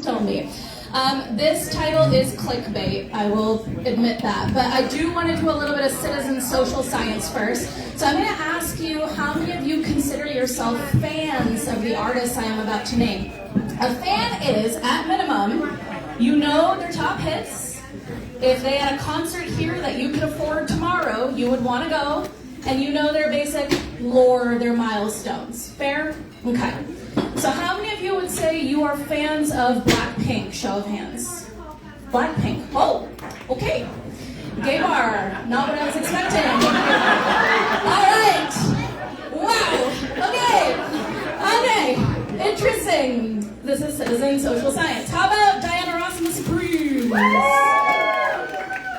Don't be. This title is clickbait, I will admit that. But I do want to do a little bit of citizen social science first. So I'm going to ask you how many of you consider yourself fans of the artists I am about to name. A fan is, at minimum, you know their top hits. If they had a concert here that you could afford tomorrow, you would want to go. And you know their basic lore, their milestones. Fair? Okay. So how many of you would say you are fans of Blackpink? Show of hands. Blackpink. Oh, okay. Gay bar. Not what I was expecting. All right. Wow. Okay. Interesting. This is citizen social science. How about Diana Ross and the Supremes?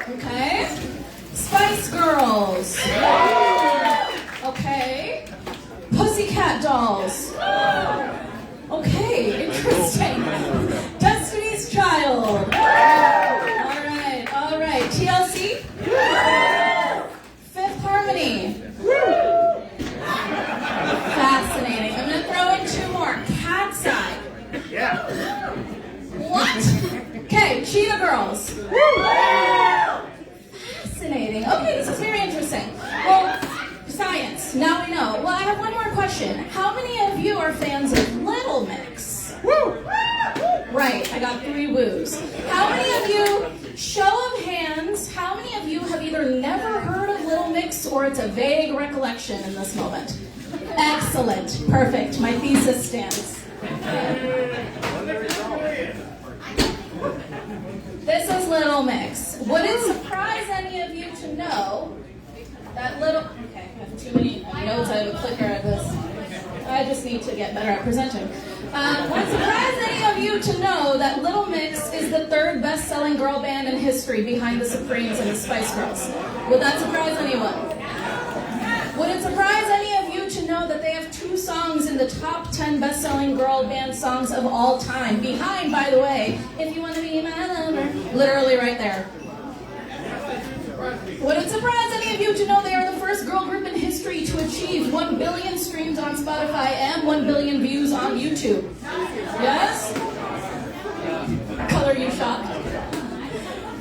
Okay. Spice Girls. Okay. Pussycat Dolls. Okay, interesting. Destiny's Child. All right. TLC. Fifth Harmony. Fascinating. I'm going to throw in two more. Cat's Eye. Yeah. What? Okay, Cheetah Girls. Fascinating. Okay, this is very interesting. Well, science. Now we know. Well, I have one more question. How many of you are fans of Little Mix? Woo! Right, I got 3 woos. How many of you, show of hands, how many of you have either never heard of Little Mix or it's a vague recollection in this moment? Excellent. Perfect. My thesis stands. This is Little Mix. Would it surprise any of you to know that Little... Okay, I have too many notes. I have a clicker at this. I just need to get better at presenting. Would it surprise any of you to know that Little Mix is the 3rd best-selling girl band in history behind the Supremes and the Spice Girls? Would that surprise anyone? Would it surprise any of you to know that they have 2 songs in the top 10 best-selling girl band songs of all time? Behind, by the way, If You Want to Be My Lover, literally right there. Would it surprise any of you to know they are the first girl group in history to achieve 1 billion streams on Spotify and 1 billion views on YouTube? Yes? Color you shocked?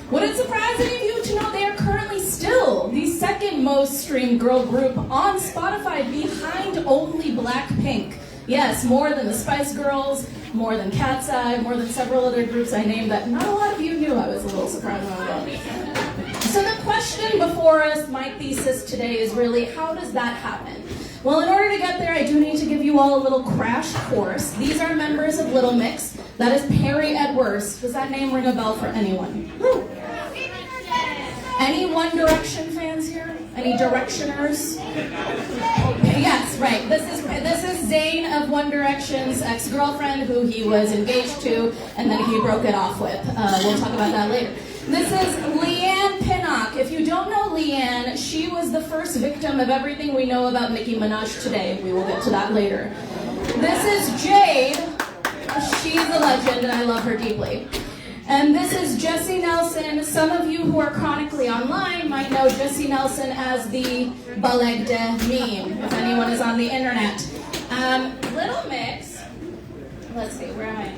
Would it surprise any of you to know they are currently still the 2nd most streamed girl group on Spotify behind only Blackpink? Yes, more than the Spice Girls, more than Cat's Eye, more than several other groups I named that not a lot of you knew. I was a little surprised about that. So the question before us, my thesis today, is really, how does that happen? Well, in order to get there, I do need to give you all a little crash course. These are members of Little Mix. That is Perry Edwards. Does that name ring a bell for anyone? Woo. Any One Direction fans here? Any Directioners? Yes, right. This is Zayn of One Direction's ex-girlfriend, who he was engaged to, and then he broke it off with. We'll talk about that later. This is Leanne Pinnock. If you don't know Leanne, she was the first victim of everything we know about Nicki Minaj today. We will get to that later. This is Jade. She's a legend, and I love her deeply. And this is Jessie Nelson. Some of you who are chronically online might know Jessie Nelson as the Balegde meme, if anyone is on the internet. Little Mix, let's see, where am I?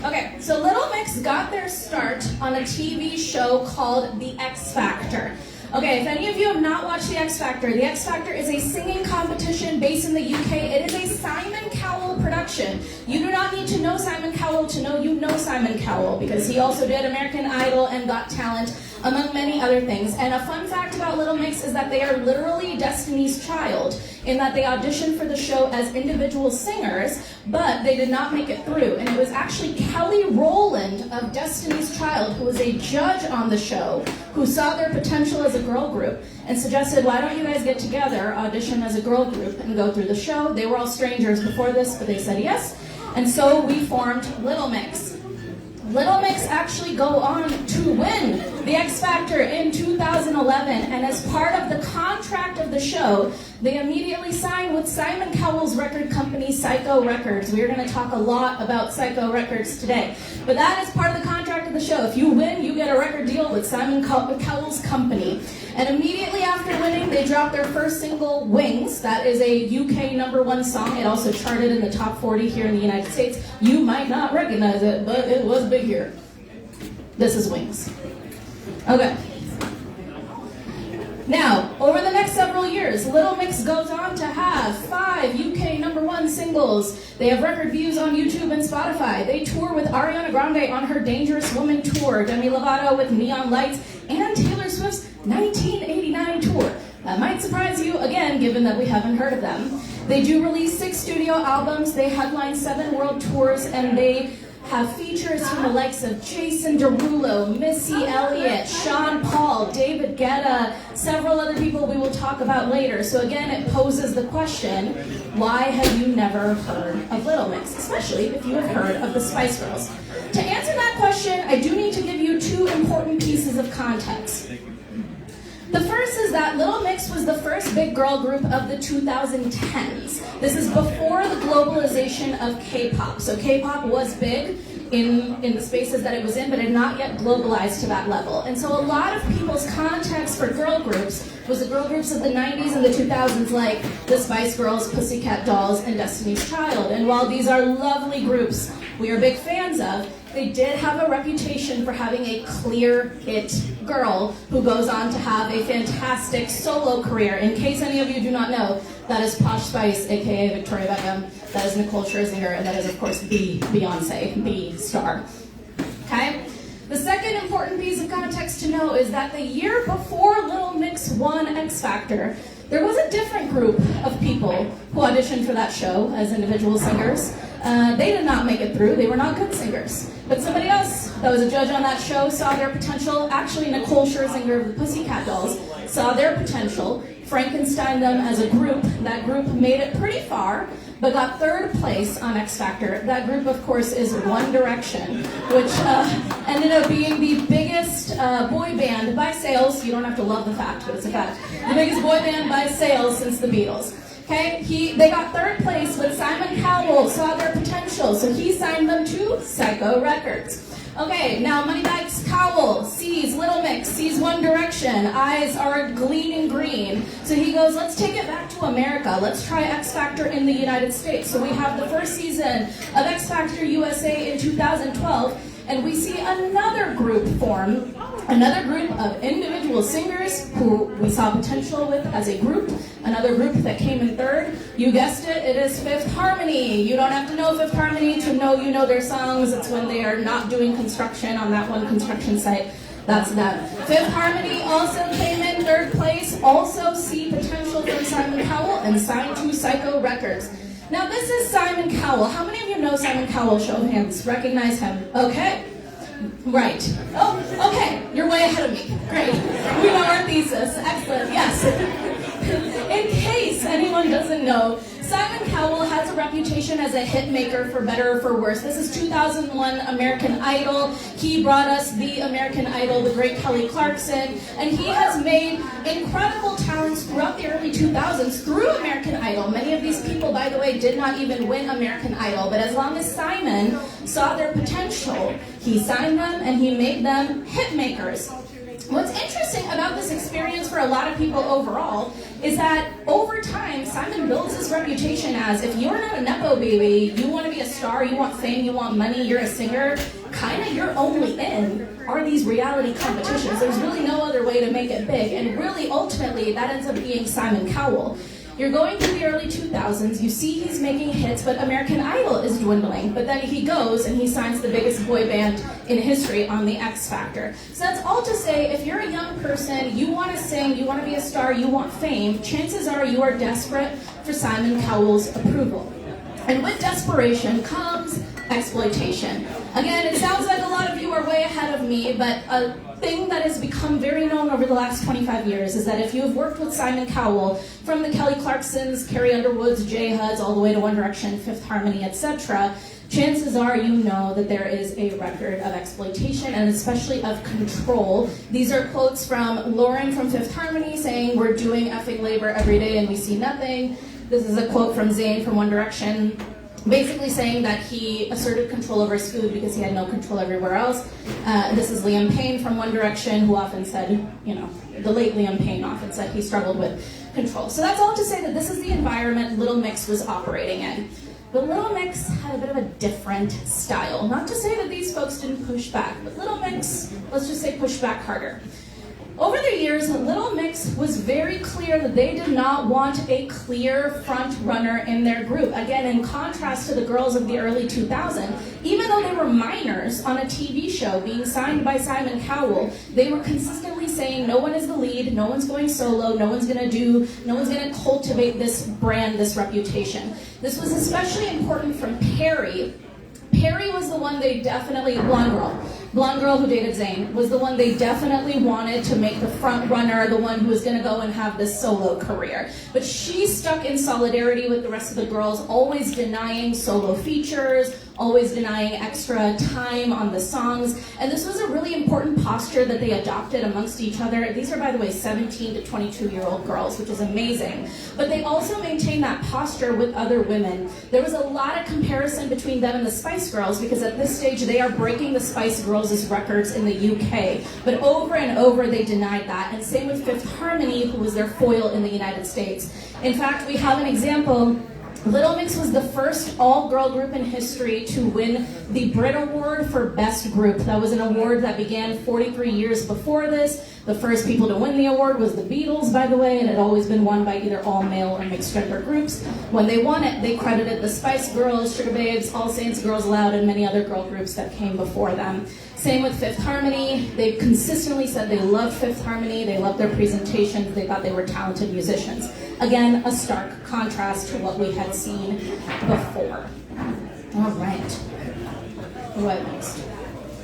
Okay, so Little Mix got their start on a TV show called The X Factor. Okay, if any of you have not watched The X Factor is a singing competition based in the UK. It is a Simon Cowell production. You do not need to know Simon Cowell to know you know Simon Cowell, because he also did American Idol and Got Talent, among many other things. And a fun fact about Little Mix is that they are literally Destiny's Child, in that they auditioned for the show as individual singers, but they did not make it through. And it was actually Kelly Rowland of Destiny's Child, who was a judge on the show, who saw their potential as a girl group and suggested, why don't you guys get together, audition as a girl group, and go through the show. They were all strangers before this, but they said yes. And so we formed Little Mix. Little Mix actually go on to win the X Factor in 2011, and as part of the contract of the show, they immediately signed with Simon Cowell's record company, Psycho Records. We're going to talk a lot about Psycho Records today. But that is part of the contract of the show. If you win, you get a record deal with Simon Cowell's company. And immediately after winning, they dropped their first single, Wings. That is a UK #1 song. It also charted in the top 40 here in the United States. You might not recognize it, but it was big here. This is Wings. Okay. Now, over the next several years, Little Mix goes on to have 5 UK #1 singles. They have record views on YouTube and Spotify. They tour with Ariana Grande on her Dangerous Woman tour, Demi Lovato with Neon Lights, and Taylor Swift's 1989 tour. That might surprise you, again, given that we haven't heard of them. They do release 6 studio albums, they headline 7 world tours, and they have features from the likes of Jason Derulo, Missy Elliott, Sean Paul, David Guetta, several other people we will talk about later. So again, it poses the question, why have you never heard of Little Mix, especially if you have heard of the Spice Girls? To answer that question, I do need to give you 2 important pieces of context. The first is that Little Mix was the first big girl group of the 2010s. This is before the globalization of K-pop. So K-pop was big in the spaces that it was in, but had not yet globalized to that level. And so a lot of people's context for girl groups was the girl groups of the 90s and the 2000s, like the Spice Girls, Pussycat Dolls, and Destiny's Child. And while these are lovely groups we are big fans of, they did have a reputation for having a clear it girl who goes on to have a fantastic solo career. In case any of you do not know, that is Posh Spice, aka Victoria Beckham, that is Nicole Scherzinger, and that is, of course, the Beyonce, the star. Okay? The second important piece of context to know is that the year before Little Mix won X Factor, there was a different group of people who auditioned for that show as individual singers. They did not make it through. They were not good singers. But somebody else that was a judge on that show saw their potential. Actually, Nicole Scherzinger of the Pussycat Dolls saw their potential, Frankenstein them as a group. That group made it pretty far, but got 3rd place on X Factor. That group, of course, is One Direction, which ended up being the biggest boy band by sales. You don't have to love the fact, but it's a fact. The biggest boy band by sales since the Beatles. Okay, they got 3rd place, but Simon Cowell saw their potential, so he signed them to Psycho Records. Okay, now Moneybags Cowell sees Little Mix, sees One Direction, eyes are gleaming green. So he goes, let's take it back to America. Let's try X Factor in the United States. So we have the first season of X Factor USA in 2012, and we see another group form, another group of individual singers who we saw potential with as a group, another group that came in 3rd. You guessed it, it is Fifth Harmony. You don't have to know Fifth Harmony to know you know their songs. It's when they are not doing construction on that one construction site. That's them. Fifth Harmony also came in 3rd place, also see potential from Simon Cowell and signed to Psycho Records. Now this is Simon Cowell. How many of you know Simon Cowell? Show of hands. Recognize him. Okay. Right. Oh, okay. You're way ahead of me. Great. We know our thesis. Excellent. Yes. In case anyone doesn't know, Simon Cowell has a reputation as a hit maker, for better or for worse. This is 2001 American Idol. He brought us the American Idol, the great Kelly Clarkson, and he has made incredible talents throughout the early 2000s through American Idol. Many of these people, by the way, did not even win American Idol, but as long as Simon saw their potential, he signed them and he made them hit makers. What's interesting about this experience for a lot of people overall is that over time, Simon builds his reputation as, if you're not a Nepo baby, you want to be a star, you want fame, you want money, you're a singer, kind of your only in are these reality competitions. There's really no other way to make it big, and really, ultimately, that ends up being Simon Cowell. You're going through the early 2000s, you see he's making hits, but American Idol is dwindling. But then he goes and he signs the biggest boy band in history on the X Factor. So that's all to say, if you're a young person, you want to sing, you want to be a star, you want fame, chances are you are desperate for Simon Cowell's approval. And with desperation comes exploitation. Again, it sounds like a lot of you are way ahead of me, but a thing that has become very known over the last 25 years is that if you have worked with Simon Cowell, from the Kelly Clarksons, Carrie Underwoods, J Huds, all the way to One Direction, Fifth Harmony, etc., chances are you know that there is a record of exploitation and especially of control. These are quotes from Lauren from Fifth Harmony saying, "We're doing effing labor every day and we see nothing." This is a quote from Zayn from One Direction. basically saying that he asserted control over his food because he had no control everywhere else. This is Liam Payne from One Direction, who often said, the late Liam Payne often said he struggled with control. So that's all to say that this is the environment Little Mix was operating in. But Little Mix had a bit of a different style. Not to say that these folks didn't push back, but Little Mix, let's just say, pushed back harder. Over the years, Little Mix was very clear that they did not want a clear front runner in their group. Again, in contrast to the girls of the early 2000s, even though they were minors on a TV show being signed by Simon Cowell, they were consistently saying no one is the lead, no one's going solo, no one's going to cultivate this brand, this reputation. This was especially important from Perry. Perry was the one they definitely, blonde girl who dated Zayn, was the one they definitely wanted to make the front runner, the one who was going to go and have this solo career. But she stuck in solidarity with the rest of the girls, always denying solo features, always denying extra time on the songs. And this was a really important posture that they adopted amongst each other. These are, by the way, 17 to 22-year-old girls, which is amazing. But they also maintained that posture with other women. There was a lot of comparison between them and the Spice Girls, because at this stage they are breaking the Spice Girls' records in the UK. But over and over they denied that. And same with Fifth Harmony, who was their foil in the United States. In fact, we have an example. Little Mix was the first all-girl group in history to win the Brit Award for Best Group. That was an award that began 43 years before this. The first people to win the award was the Beatles, by the way, and it had always been won by either all-male or mixed-gender groups. When they won it, they credited the Spice Girls, Sugar Babes, All Saints, Girls Aloud, and many other girl groups that came before them. Same with Fifth Harmony. They consistently said they loved Fifth Harmony, they loved their presentations, they thought they were talented musicians. Again, a stark contrast to what we had seen before. All right. What next?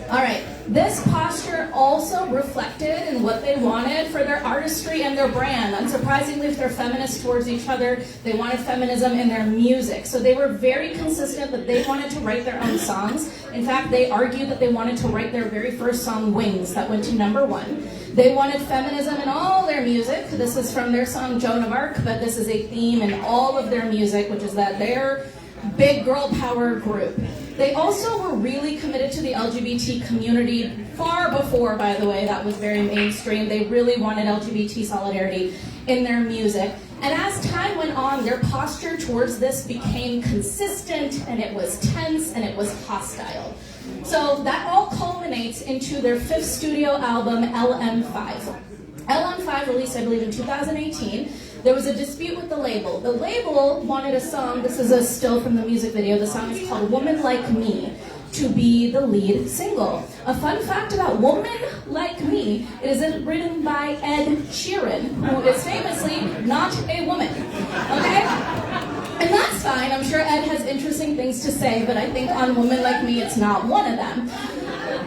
All right. This posture also reflected in what they wanted for their artistry and their brand. Unsurprisingly, if they're feminists towards each other, they wanted feminism in their music. So they were very consistent that they wanted to write their own songs. In fact, they argued that they wanted to write their very first song, Wings, that went to #1. They wanted feminism in all their music. This is from their song Joan of Arc, but this is a theme in all of their music, which is that they're big girl power group. They also were really committed to the LGBT community far before, by the way, that was very mainstream. They really wanted LGBT solidarity in their music. And as time went on, their posture towards this became consistent, and it was tense, and it was hostile. So that all culminates into their 5th studio album, LM5. LM5, released, I believe, in 2018. There was a dispute with the label. The label wanted a song, this is a still from the music video, the song is called Woman Like Me, to be the lead single. A fun fact about Woman Like Me is it written by Ed Sheeran, who is famously not a woman, okay? And that's fine, I'm sure Ed has interesting things to say, but I think on Woman Like Me, it's not one of them.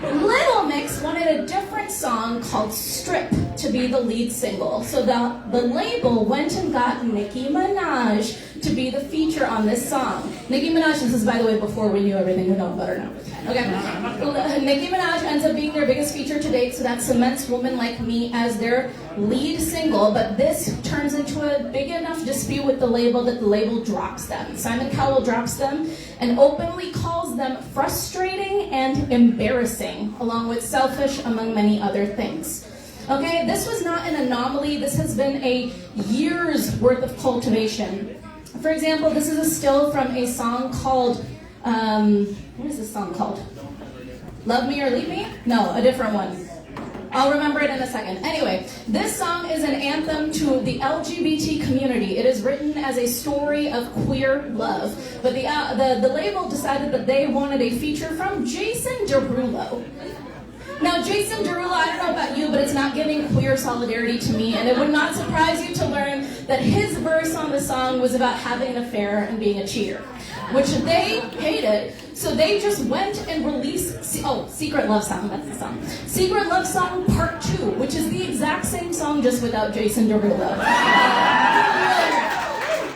Little Mix wanted a different song called Strip to be the lead single. So the label went and got Nicki Minaj to be the feature on this song. Nicki Minaj, this is, by the way, before we knew everything we know about her now. Okay. Nicki Minaj ends up being their biggest feature to date, so that cements Woman Like Me as their lead single, but this turns into a big enough dispute with the label that the label drops them. Simon Cowell drops them and openly calls them frustrating and embarrassing, along with selfish, among many other things. Okay, this was not an anomaly. This has been a year's worth of cultivation. For example, this is a still from a song called, what is this song called? Love Me or Leave Me? No, a different one. I'll remember it in a second. Anyway, this song is an anthem to the LGBT community. It is written as a story of queer love. But the label decided that they wanted a feature from Jason Derulo. Now, Jason Derulo, I don't know about you, but it's not giving queer solidarity to me, and it would not surprise you to learn that his verse on the song was about having an affair and being a cheater, which they hated. So they just went and released, Secret Love Song, that's the song. Secret Love Song Part 2, which is the exact same song, just without Jason Derulo.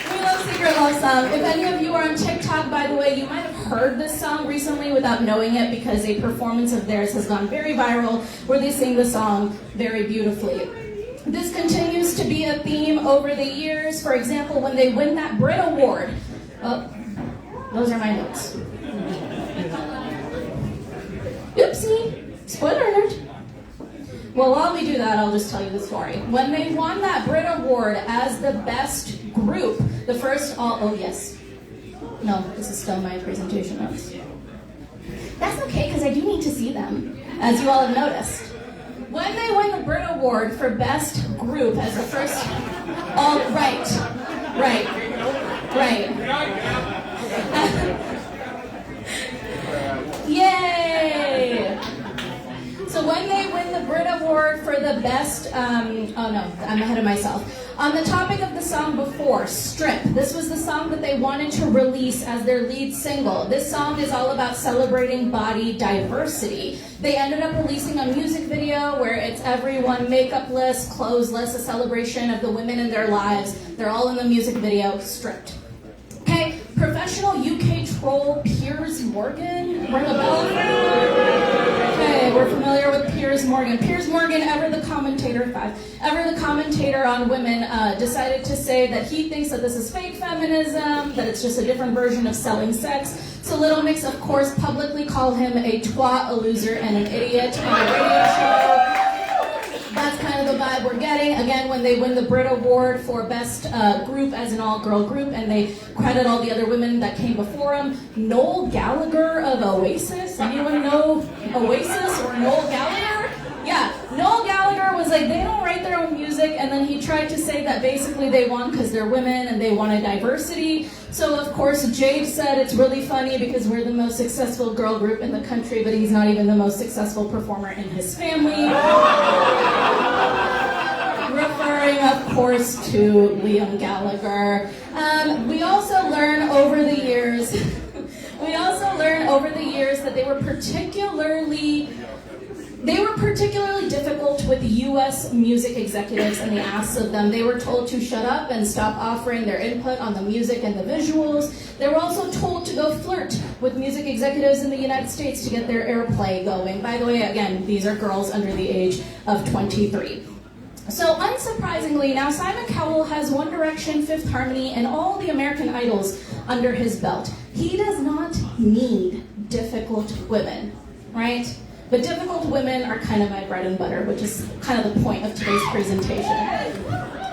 We love Secret Love Song. If any of you are on TikTok, by the way, you might have heard this song recently without knowing it, because a performance of theirs has gone very viral, where they sing the song very beautifully. This continues to be a theme over the years. For example, when they win that Brit Award, Those are my notes. Oopsie! Spoiler alert! Well, while we do that, I'll just tell you the story. When they won that Brit Award as the best group, the first oh yes. No, this is still my presentation notes. That's okay, because I do need to see them, as you all have noticed. When they won the Brit Award for best group as the first... Oh, right. Yay! So when they win the Brit Award for the best, oh no, I'm ahead of myself. On the topic of the song before, Strip, this was the song that they wanted to release as their lead single. This song is all about celebrating body diversity. They ended up releasing a music video where it's everyone makeupless, clothesless, a celebration of the women in their lives. They're all in the music video, stripped. Okay, professional UK troll Piers Morgan, ring a bell? Okay, we're familiar with Piers Morgan. Piers Morgan, ever the commentator on women, decided to say that he thinks that this is fake feminism, that it's just a different version of selling sex. So Little Mix, of course, publicly called him a twat, a loser, and an idiot on a radio show. That's kind of the vibe we're getting. Again, when they win the Brit Award for Best Group as an all-girl group, and they credit all the other women that came before them. Noel Gallagher of Oasis. Anyone know Oasis or Noel Gallagher? Yeah, Noel Gallagher was like, they don't write their own music, and then he tried to say that basically they won because they're women and they wanted diversity. So of course Jade said it's really funny because we're the most successful girl group in the country, but he's not even the most successful performer in his family. Referring, of course, to Liam Gallagher. We also learn over the years that they were particularly difficult with U.S. music executives and the asks of them. They were told to shut up and stop offering their input on the music and the visuals. They were also told to go flirt with music executives in the United States to get their airplay going. By the way, again, these are girls under the age of 23. So unsurprisingly, now Simon Cowell has One Direction, Fifth Harmony, and all the American Idols under his belt. He does not need difficult women, right? But difficult women are kind of my bread and butter, which is kind of the point of today's presentation.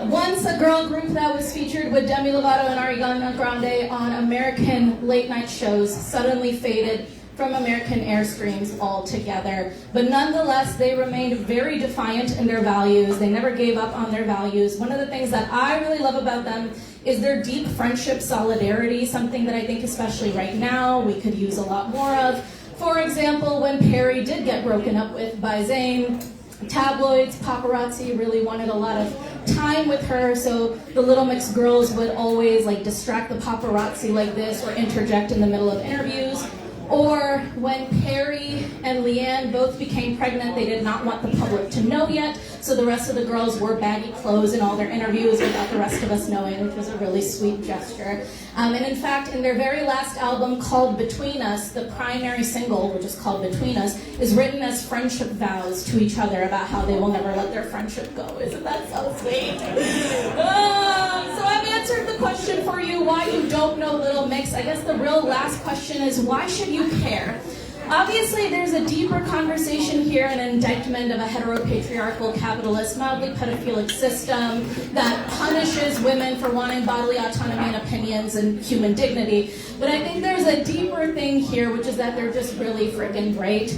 Once a girl group that was featured with Demi Lovato and Ariana Grande on American late night shows suddenly faded from American airstreams altogether. But nonetheless, they remained very defiant in their values. They never gave up on their values. One of the things that I really love about them is their deep friendship solidarity, something that I think especially right now we could use a lot more of. For example, when Perry did get broken up with by Zayn, tabloids, paparazzi really wanted a lot of time with her, so the Little Mix girls would always distract the paparazzi like this or interject in the middle of interviews. Or when Perry and Leanne both became pregnant, they did not want the public to know yet, so the rest of the girls wore baggy clothes in all their interviews without the rest of us knowing, which was a really sweet gesture. And in fact, in their very last album called Between Us, the primary single, which is called Between Us, is written as friendship vows to each other about how they will never let their friendship go. Isn't that so sweet? So I've answered the question for you, why you don't know Little Mix. I guess the real last question is, why should you care? Obviously, there's a deeper conversation here, an indictment of a heteropatriarchal, capitalist, mildly pedophilic system that punishes women for wanting bodily autonomy and opinions and human dignity. But I think there's a deeper thing here, which is that they're just really freaking great.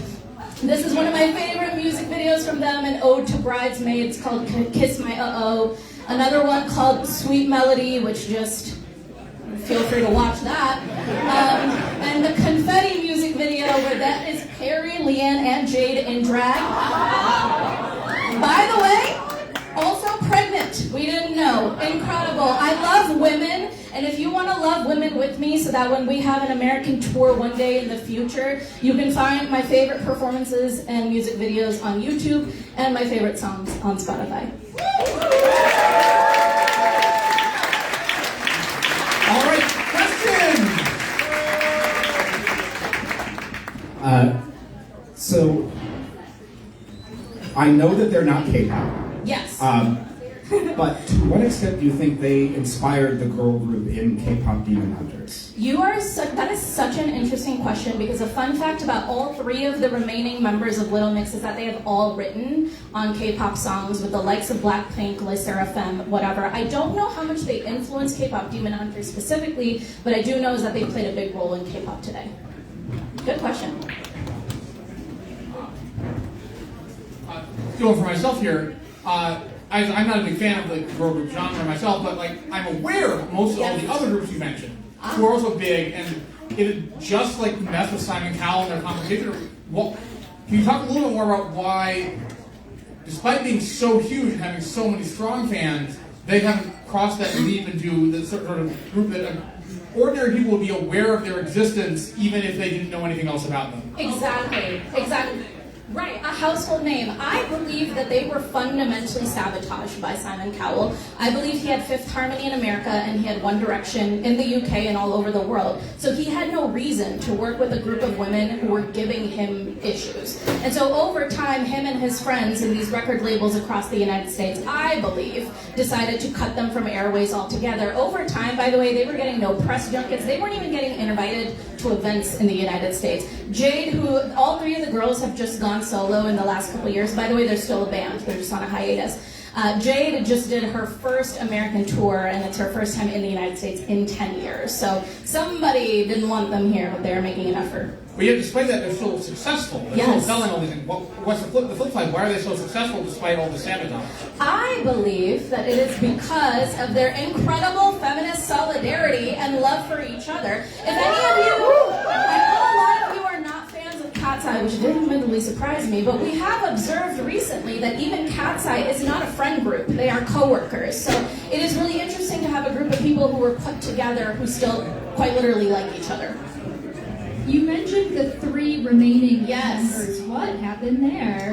This is one of my favorite music videos from them, an ode to bridesmaids called Kiss My Uh-Oh. Another one called Sweet Melody, which just... feel free to watch that. And the Confetti music video, where that is Perry, Leanne, and Jade in drag. By the way, also pregnant. We didn't know. Incredible. I love women, and if you want to love women with me so that when we have an American tour one day in the future, you can find my favorite performances and music videos on YouTube and my favorite songs on Spotify. All right, question! So, I know that they're not K-pop. Yes. But to what extent do you think they inspired the girl group in K-pop Demon Hunters? That is such an interesting question, because a fun fact about all three of the remaining members of Little Mix is that they have all written on K-pop songs with the likes of Blackpink, Le Sserafim, whatever. I don't know how much they influenced K-pop Demon Hunters specifically, but I do know is that they played a big role in K-pop today. Good question. Going for myself here, I'm not a big fan of the girl group genre myself, but like I'm aware of most of all the other groups you mentioned, who are also big, and it just like mess with Simon Cowell and their competition. Well, can you talk a little bit more about why, despite being so huge and having so many strong fans, they haven't crossed that leap into the sort of group that ordinary people would be aware of their existence even if they didn't know anything else about them? Exactly. Right, a household name. I believe that they were fundamentally sabotaged by Simon Cowell. I believe he had Fifth Harmony in America and he had One Direction in the UK and all over the world. So he had no reason to work with a group of women who were giving him issues. And so over time, him and his friends in these record labels across the United States, I believe, decided to cut them from airways altogether. Over time, by the way, they were getting no press junkets. They weren't even getting invited to events in the United States. Jade, who all three of the girls have just gone solo in the last couple of years. By the way, they're still a band. They're just on a hiatus. Jade just did her first American tour, and it's her first time in the United States in 10 years. So somebody didn't want them here, but they're making an effort. But yet, despite that, they're still successful. They're still selling all these things. What's the flip side? Why are they so successful despite all the sabotage? I believe that it is because of their incredible feminist solidarity and love for each other. If any of you, I know a lot of you are not fans of Cat's Eye, which didn't really surprise me, but we have observed recently that even Cat's Eye is not a friend group. They are co-workers. So it is really interesting to have a group of people who were put together who still quite literally like each other. You mentioned the three remaining Yes. members. What happened there?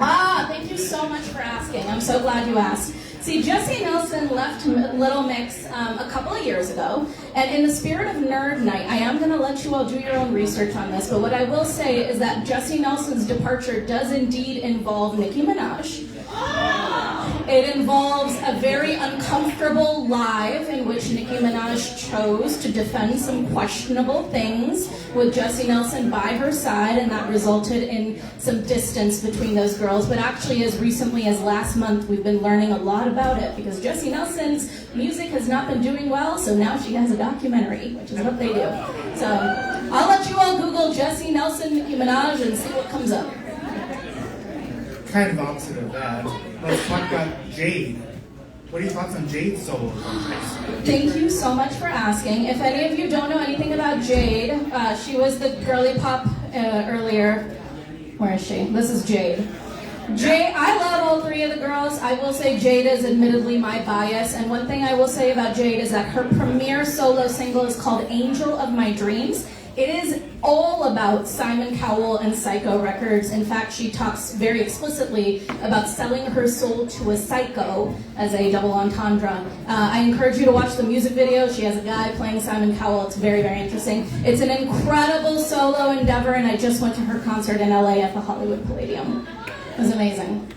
Thank you so much for asking. I'm so glad you asked. See, Jessie Nelson left Little Mix a couple of years ago, and in the spirit of Nerd Night, I am going to let you all do your own research on this, but what I will say is that Jessie Nelson's departure does indeed involve Nicki Minaj. It involves a very uncomfortable live in which Nicki Minaj chose to defend some questionable things with Jessie Nelson by her side, and that resulted in some distance between those girls. But actually, as recently as last month, we've been learning a lot about it because Jessie Nelson's music has not been doing well, so now she has a documentary, which is what they do. So I'll let you all Google Jessie Nelson, Nicki Minaj, and see what comes up. Kind of opposite of that. Let's talk about Jade. What are your thoughts on Jade's solo projects? Thank you so much for asking. If any of you don't know anything about Jade, she was the girly pop earlier. Where is she? This is Jade. Jade, I love all three of the girls. I will say Jade is admittedly my bias, and one thing I will say about Jade is that her premiere solo single is called Angel of My Dreams. It is all about Simon Cowell and Psycho Records. In fact, she talks very explicitly about selling her soul to a psycho as a double entendre. I encourage you to watch the music video. She has a guy playing Simon Cowell. It's very, very interesting. It's an incredible solo endeavor, and I just went to her concert in LA at the Hollywood Palladium. It was amazing.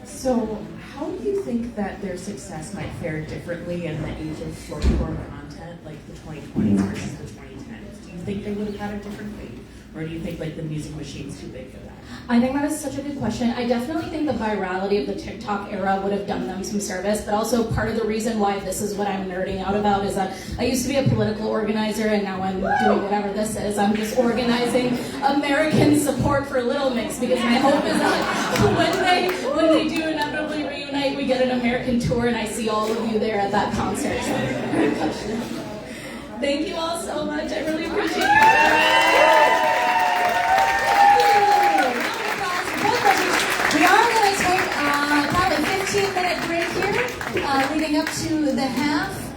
So, how do you think that their success might fare differently in the age of short-form content, like the 2020s versus the 2010s? Do you think they would have had a different fate? Or do you think like the music machine's too big for that? I think that is such a good question. I definitely think the virality of the TikTok era would have done them some service, but also part of the reason why this is what I'm nerding out about is that I used to be a political organizer, and now I'm doing whatever this is. I'm just organizing American support for Little Mix, because my hope is that when they do inevitably reunite, we get an American tour, and I see all of you there at that concert. So, thank you all so much. I really appreciate it. We are going to take about a 15-minute break here, leading up to the half.